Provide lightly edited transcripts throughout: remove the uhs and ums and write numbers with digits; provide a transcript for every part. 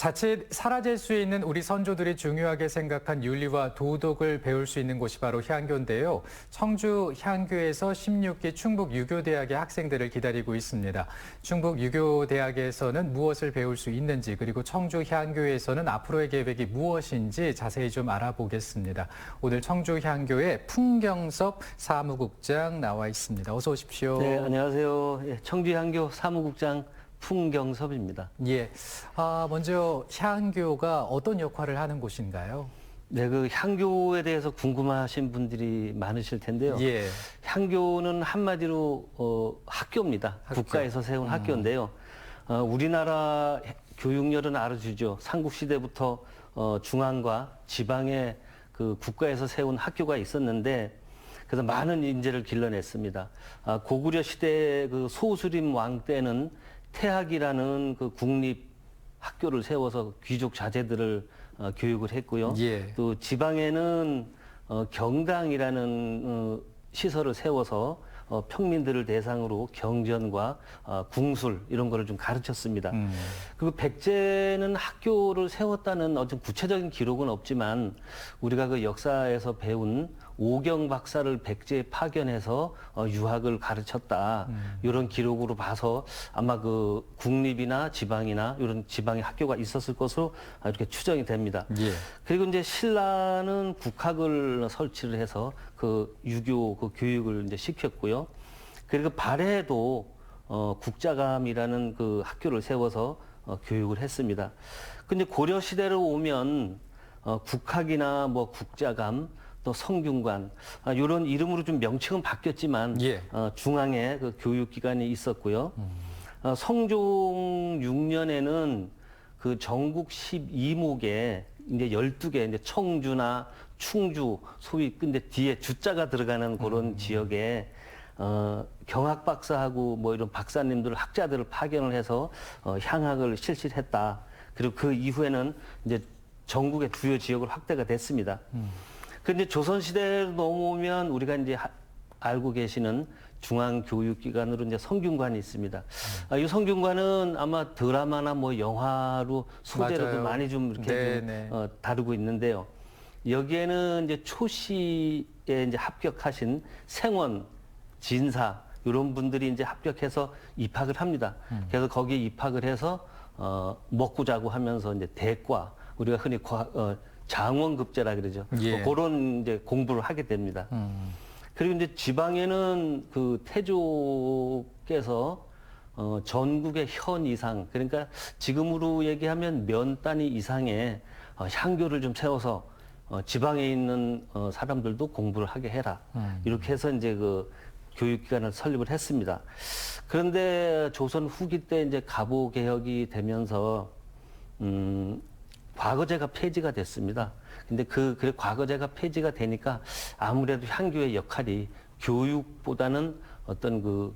자칫 사라질 수 있는 우리 선조들이 중요하게 생각한 윤리와 도덕을 배울 수 있는 곳이 바로 향교인데요. 청주 향교에서 16기 충북유교대학의 학생들을 기다리고 있습니다. 충북유교대학에서는 무엇을 배울 수 있는지, 그리고 청주 향교에서는 앞으로의 계획이 무엇인지 자세히 좀 알아보겠습니다. 오늘 청주 향교의 풍경섭 사무국장 나와 있습니다. 어서 오십시오. 네, 안녕하세요. 청주 향교 사무국장 풍경섭입니다. 예. 먼저 향교가 어떤 역할을 하는 곳인가요? 네, 그 향교에 대해서 궁금하신 분들이 많으실 텐데요. 예. 향교는 한마디로 학교입니다. 학교. 국가에서 세운 학교인데요. 우리나라 교육열은 알아주죠. 삼국시대부터 중앙과 지방에 그 국가에서 세운 학교가 있었는데, 그래서 많은 인재를 길러냈습니다. 고구려 시대 그 소수림 왕 때는 태학이라는 그 국립 학교를 세워서 귀족 자제들을 교육을 했고요. 예. 또 지방에는 경당이라는 시설을 세워서 평민들을 대상으로 경전과 궁술 이런 거를 좀 가르쳤습니다. 그리고 백제는 학교를 세웠다는 어떤 구체적인 기록은 없지만 우리가 그 역사에서 배운 오경 박사를 백제에 파견해서 유학을 가르쳤다. 이런 기록으로 봐서 아마 그 국립이나 지방이나 이런 지방의 학교가 있었을 것으로 이렇게 추정이 됩니다. 예. 그리고 이제 신라는 국학을 설치를 해서 그 유교 그 교육을 이제 시켰고요. 그리고 발해도 국자감이라는 그 학교를 세워서 교육을 했습니다. 근데 고려 시대로 오면 국학이나 뭐 국자감 또 성균관 이런 이름으로 좀 명칭은 바뀌었지만 예. 중앙에 그 교육기관이 있었고요. 성종 6년에는 그 전국 12목에 이제 12개 이제 청주나 충주 소위 근데 뒤에 주자가 들어가는 그런 지역에 경학 박사하고 뭐 이런 박사님들 학자들을 파견을 해서 향학을 실시를 했다. 그리고 그 이후에는 이제 전국의 주요 지역을 확대가 됐습니다. 근데 조선 시대로 넘어오면 우리가 이제 알고 계시는 중앙교육기관으로 이제 성균관이 있습니다. 이 성균관은 아마 드라마나 뭐 영화로 소재로도 맞아요. 많이 좀 이렇게 좀, 다루고 있는데요. 여기에는 이제 초시에 이제 합격하신 생원, 진사 이런 분들이 이제 합격해서 입학을 합니다. 그래서 거기에 입학을 해서 먹고 자고 하면서 이제 대과 우리가 흔히 장원급제라 그러죠. 예. 그런 이제 공부를 하게 됩니다. 그리고 이제 지방에는 그 태조께서 전국의 현 이상 그러니까 지금으로 얘기하면 면 단위 이상의 향교를 좀 세워서 지방에 있는 사람들도 공부를 하게 해라. 이렇게 해서 이제 그 교육기관을 설립을 했습니다. 그런데 조선 후기 때 이제 갑오 개혁이 되면서 과거제가 폐지가 됐습니다. 근데 그래 과거제가 폐지가 되니까 아무래도 향교의 역할이 교육보다는 어떤 그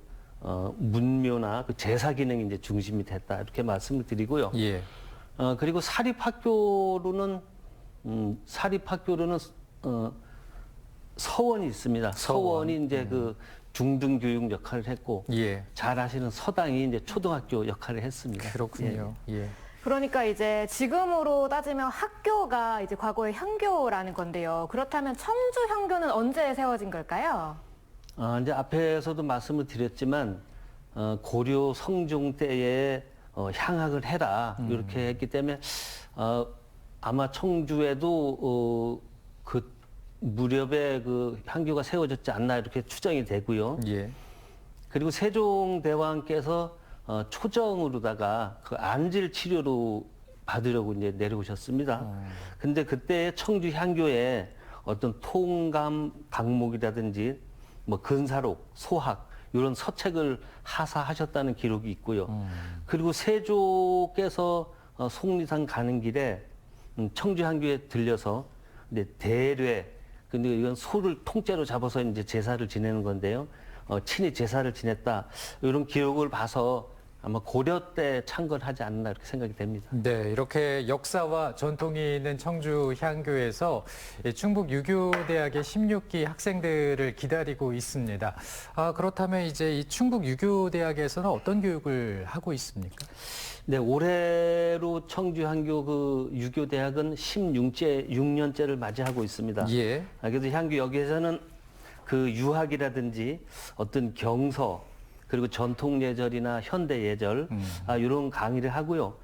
문묘나 그 제사 기능이 이제 중심이 됐다 이렇게 말씀을 드리고요. 예. 그리고 사립학교로는 서원이 있습니다. 서원이 이제 그 중등교육 역할을 했고, 예. 잘 아시는 서당이 이제 초등학교 역할을 했습니다. 그렇군요. 예. 그러니까 이제 지금으로 따지면 학교가 이제 과거의 향교라는 건데요. 그렇다면 청주 향교는 언제 세워진 걸까요? 이제 앞에서도 말씀을 드렸지만, 고려 성종 때에 향학을 해라. 이렇게 했기 때문에, 아마 청주에도 그 무렵에 그 향교가 세워졌지 않나 이렇게 추정이 되고요. 예. 그리고 세종대왕께서 초정으로다가 그 안질 치료로 받으려고 이제 내려오셨습니다. 근데 그때 청주 향교에 어떤 통감 강목이라든지 뭐 근사록, 소학 이런 서책을 하사하셨다는 기록이 있고요. 그리고 세조께서 속리산 가는 길에 청주 향교에 들려서 이제 대례 근데 이건 소를 통째로 잡아서 이제 제사를 지내는 건데요. 친히 제사를 지냈다. 이런 기록을 봐서 아마 고려 때 창건하지 않나 이렇게 생각이 됩니다. 네, 이렇게 역사와 전통이 있는 청주 향교에서 충북 유교대학의 16기 학생들을 기다리고 있습니다. 그렇다면 이제 이 충북 유교대학에서는 어떤 교육을 하고 있습니까? 네, 올해로 청주 향교 그 유교대학은 16년째를 맞이하고 있습니다. 예. 그래서 향교 여기에서는 그 유학이라든지 어떤 경서 그리고 전통 예절이나 현대 예절 이런 강의를 하고요.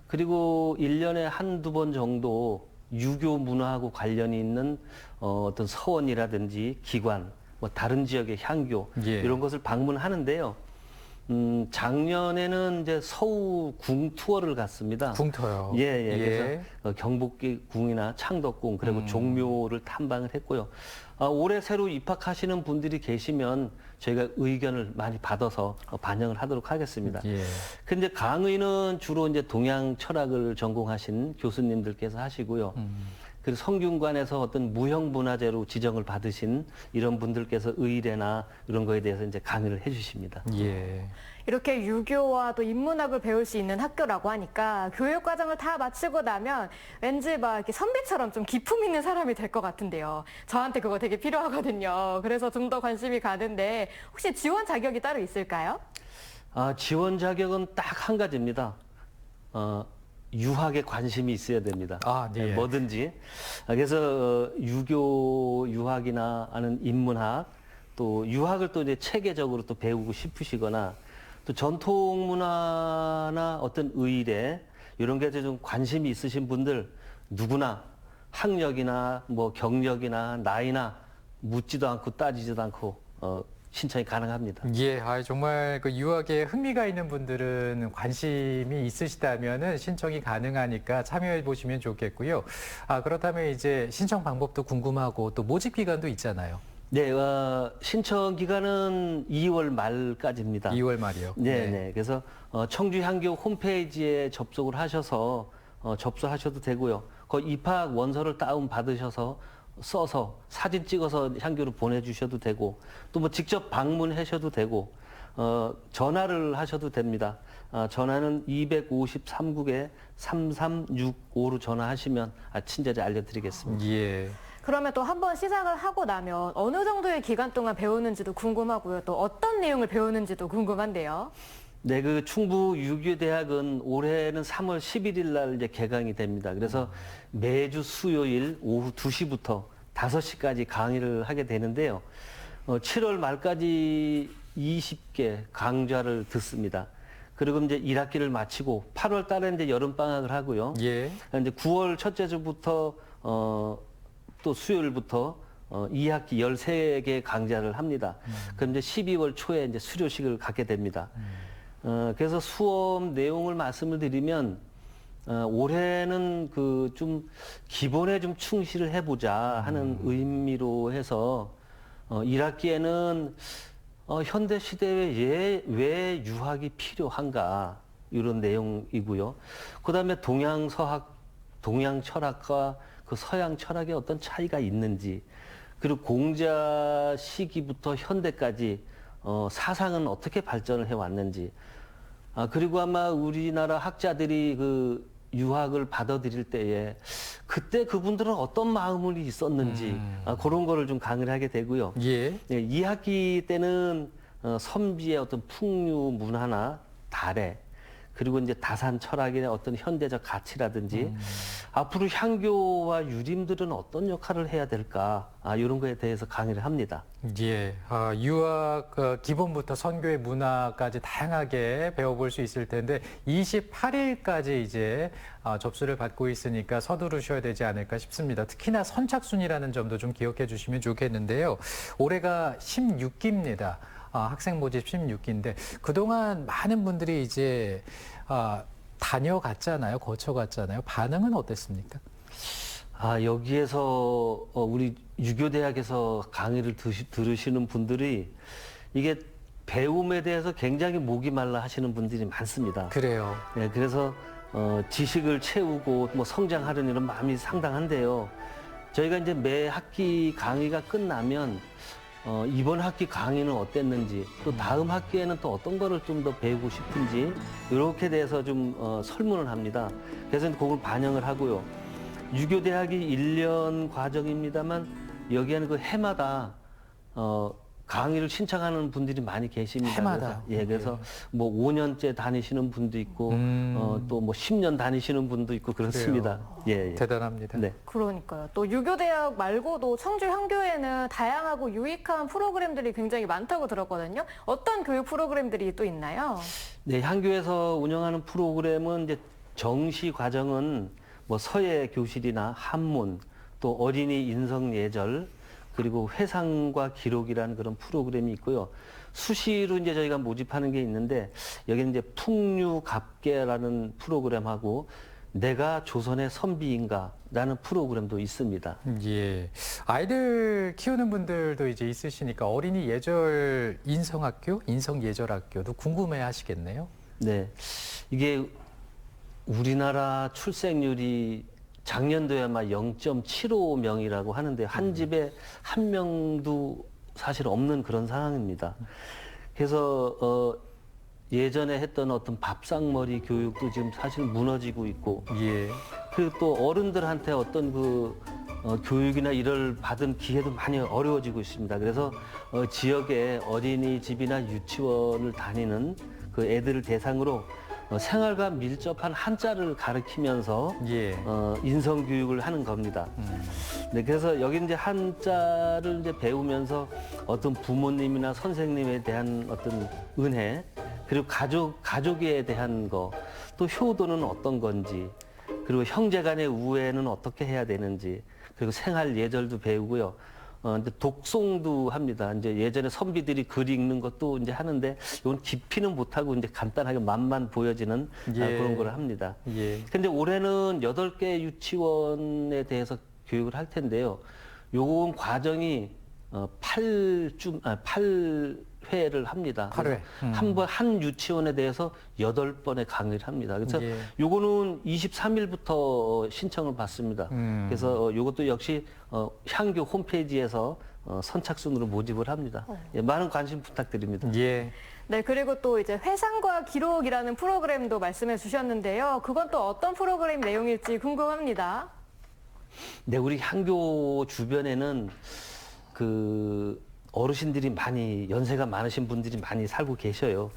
그리고 1년에 한두 번 정도 유교 문화하고 관련이 있는 어떤 서원이라든지 기관, 뭐 다른 지역의 향교 예. 이런 것을 방문하는데요. 작년에는 이제 서우 궁 투어를 갔습니다. 궁터요. 예, 예. 예. 그래서 경복궁 궁이나 창덕궁 그리고 종묘를 탐방을 했고요. 올해 새로 입학하시는 분들이 계시면 저희가 의견을 많이 받아서 반영을 하도록 하겠습니다. 예. 근데 강의는 주로 이제 동양 철학을 전공하신 교수님들께서 하시고요. 그리고 성균관에서 어떤 무형문화재로 지정을 받으신 이런 분들께서 의례나 이런 거에 대해서 이제 강의를 해주십니다. 예. 이렇게 유교와 또 인문학을 배울 수 있는 학교라고 하니까 교육 과정을 다 마치고 나면 왠지 막 이렇게 선비처럼 좀 기품 있는 사람이 될 것 같은데요. 저한테 그거 되게 필요하거든요. 그래서 좀 더 관심이 가는데 혹시 지원 자격이 따로 있을까요? 지원 자격은 딱 한 가지입니다. 유학에 관심이 있어야 됩니다. 네. 뭐든지. 그래서 유교 유학이나 아는 인문학, 또 유학을 또 이제 체계적으로 또 배우고 싶으시거나 또 전통 문화나 어떤 의례 이런 게 좀 관심이 있으신 분들 누구나 학력이나 뭐 경력이나 나이나 묻지도 않고 따지지도 않고 신청이 가능합니다. 예, 정말 그 유학에 흥미가 있는 분들은 관심이 있으시다면은 신청이 가능하니까 참여해 보시면 좋겠고요. 그렇다면 이제 신청 방법도 궁금하고 또 모집 기간도 있잖아요. 네, 신청 기간은 2월 말까지입니다. 2월 말이요. 네, 네. 그래서 청주 향교 홈페이지에 접속을 하셔서 접수하셔도 되고요. 그 입학 원서를 다운 받으셔서 써서 사진 찍어서 향교로 보내주셔도 되고 또 뭐 직접 방문하셔도 되고 전화를 하셔도 됩니다. 전화는 253국에 3365로 전화하시면 친절히 알려드리겠습니다. 예. 그러면 또 한번 시작을 하고 나면 어느 정도의 기간 동안 배우는지도 궁금하고요. 또 어떤 내용을 배우는지도 궁금한데요. 네, 그 충북 유교대학은 올해는 3월 11일 날 이제 개강이 됩니다. 그래서 매주 수요일 오후 2시부터 5시까지 강의를 하게 되는데요. 7월 말까지 20개 강좌를 듣습니다. 그리고 이제 1학기를 마치고 8월 달에 이제 여름 방학을 하고요. 예. 이제 9월 첫째 주부터 또 수요일부터 2학기 13개 강좌를 합니다. 그럼 이제 12월 초에 이제 수료식을 갖게 됩니다. 그래서 수업 내용을 말씀을 드리면 올해는 그 좀 기본에 좀 충실을 해보자 하는 의미로 해서 1학기에는 현대 시대에 왜 유학이 필요한가 이런 내용이고요. 그다음에 동양 서학, 동양 철학과 그 서양 철학의 어떤 차이가 있는지, 그리고 공자 시기부터 현대까지 사상은 어떻게 발전을 해왔는지, 그리고 아마 우리나라 학자들이 그 유학을 받아들일 때에 그때 그분들은 어떤 마음이 있었는지 그런 거를 좀 강의를 하게 되고요. 예. 네, 2학기 때는 섬지의 어떤 풍류 문화나 달에 그리고 이제 다산 철학의 어떤 현대적 가치라든지 앞으로 향교와 유림들은 어떤 역할을 해야 될까 이런 거에 대해서 강의를 합니다. 예, 유학 기본부터 선교의 문화까지 다양하게 배워볼 수 있을 텐데 28일까지 이제 접수를 받고 있으니까 서두르셔야 되지 않을까 싶습니다. 특히나 선착순이라는 점도 좀 기억해 주시면 좋겠는데요. 올해가 16기입니다. 학생 모집 16기인데 그동안 많은 분들이 이제 다녀갔잖아요. 거쳐갔잖아요. 반응은 어땠습니까? 여기에서 우리 유교대학에서 강의를 들으시는 분들이 이게 배움에 대해서 굉장히 목이 말라 하시는 분들이 많습니다. 그래요. 네, 그래서 지식을 채우고 뭐 성장하려는 이런 마음이 상당한데요. 저희가 이제 매 학기 강의가 끝나면 이번 학기 강의는 어땠는지, 또 다음 학기에는 또 어떤 거를 좀 더 배우고 싶은지, 이렇게 대해서 좀 설문을 합니다. 그래서 그걸 반영을 하고요. 유교대학이 1년 과정입니다만, 여기에는 그 해마다, 강의를 신청하는 분들이 많이 계십니다. 해마다. 그래서 뭐 5년째 다니시는 분도 있고, 또 뭐 10년 다니시는 분도 있고 그렇습니다. 예. 대단합니다. 네. 그러니까요. 또 유교대학 말고도 청주 향교에는 다양하고 유익한 프로그램들이 굉장히 많다고 들었거든요. 어떤 교육 프로그램들이 또 있나요? 네, 향교에서 운영하는 프로그램은 이제 정시 과정은 뭐 서예 교실이나 한문, 또 어린이 인성 예절, 그리고 회상과 기록이라는 그런 프로그램이 있고요. 수시로 이제 저희가 모집하는 게 있는데, 여기는 이제 풍류갑계라는 프로그램하고 내가 조선의 선비인가라는 프로그램도 있습니다. 예. 아이들 키우는 분들도 이제 있으시니까 어린이 예절 인성학교, 인성예절학교도 궁금해 하시겠네요. 네. 이게 우리나라 출생률이 작년도에만 0.75명이라고 하는데 한 집에 한 명도 사실 없는 그런 상황입니다. 그래서 예전에 했던 어떤 밥상머리 교육도 지금 사실 무너지고 있고, 예. 그리고 또 어른들한테 어떤 그 교육이나 이를 받은 기회도 많이 어려워지고 있습니다. 그래서 지역의 어린이집이나 유치원을 다니는 그 애들을 대상으로 생활과 밀접한 한자를 가르치면서 예. 인성 교육을 하는 겁니다. 네, 그래서 여기 이제 한자를 이제 배우면서 어떤 부모님이나 선생님에 대한 어떤 은혜, 그리고 가족에 대한 거, 또 효도는 어떤 건지, 그리고 형제간의 우애는 어떻게 해야 되는지, 그리고 생활 예절도 배우고요. 이제 독송도 합니다. 이제 예전에 선비들이 글 읽는 것도 이제 하는데, 이건 깊이는 못하고 이제 간단하게 맛만 보여지는 그런 걸 합니다. 예. 근데 올해는 8개 유치원에 대해서 교육을 할 텐데요. 요건 과정이 8회를 합니다. 8회. 한 유치원에 대해서 8번의 강의를 합니다. 그래서 예. 요거는 23일부터 신청을 받습니다. 그래서 요것도 역시 향교 홈페이지에서 선착순으로 모집을 합니다. 예, 많은 관심 부탁드립니다. 예. 네, 그리고 또 이제 회상과 기록이라는 프로그램도 말씀해 주셨는데요. 그건 또 어떤 프로그램 내용일지 궁금합니다. 네, 우리 향교 주변에는 그 어르신들이 많이 연세가 많으신 분들이 많이 살고 계셔요.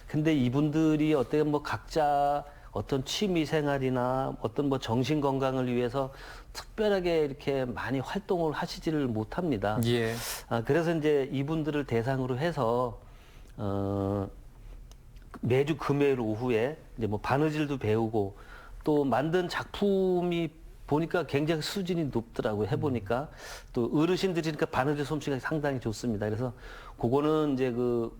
근데 이분들이 어떻게 뭐 각자 어떤 취미 생활이나 어떤 뭐 정신 건강을 위해서 특별하게 이렇게 많이 활동을 하시지를 못합니다. 예. 그래서 이제 이분들을 대상으로 해서 매주 금요일 오후에 이제 뭐 바느질도 배우고 또 만든 작품이 보니까 굉장히 수준이 높더라고요. 해보니까 또 어르신들이니까 바느질 솜씨가 상당히 좋습니다. 그래서 그거는 이제 그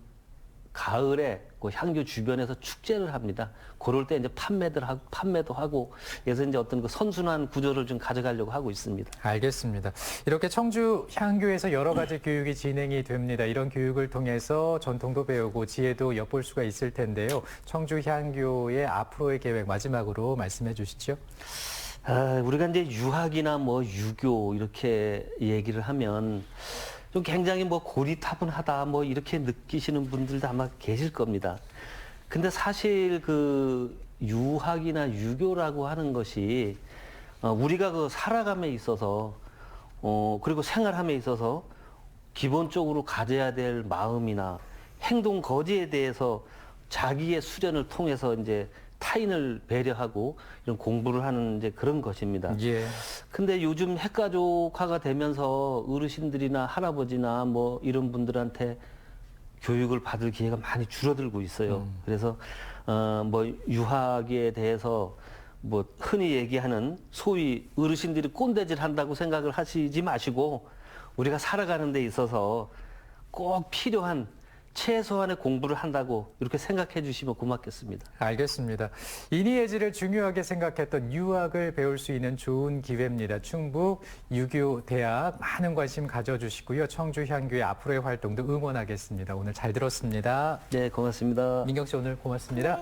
가을에 그 향교 주변에서 축제를 합니다. 그럴 때 이제 판매도 하고 그래서 이제 어떤 그 선순환 구조를 좀 가져가려고 하고 있습니다. 알겠습니다. 이렇게 청주 향교에서 여러 가지 교육이 진행이 됩니다. 이런 교육을 통해서 전통도 배우고 지혜도 엿볼 수가 있을 텐데요. 청주 향교의 앞으로의 계획 마지막으로 말씀해 주시죠. 우리가 이제 유학이나 뭐 유교 이렇게 얘기를 하면 좀 굉장히 뭐 고리타분하다 뭐 이렇게 느끼시는 분들도 아마 계실 겁니다. 근데 사실 그 유학이나 유교라고 하는 것이 우리가 그 살아감에 있어서 그리고 생활함에 있어서 기본적으로 가져야 될 마음이나 행동 거지에 대해서 자기의 수련을 통해서 이제 타인을 배려하고 이런 공부를 하는 이제 그런 것입니다. 예. 근데 요즘 핵가족화가 되면서 어르신들이나 할아버지나 뭐 이런 분들한테 교육을 받을 기회가 많이 줄어들고 있어요. 그래서 뭐 유학에 대해서 뭐 흔히 얘기하는 소위 어르신들이 꼰대질 한다고 생각을 하시지 마시고 우리가 살아가는 데 있어서 꼭 필요한 최소한의 공부를 한다고 이렇게 생각해 주시면 고맙겠습니다. 알겠습니다. 인이예지를 중요하게 생각했던 유학을 배울 수 있는 좋은 기회입니다. 충북 유교대학 많은 관심 가져주시고요. 청주 향교의 앞으로의 활동도 응원하겠습니다. 오늘 잘 들었습니다. 네, 고맙습니다. 민경 씨 오늘 고맙습니다.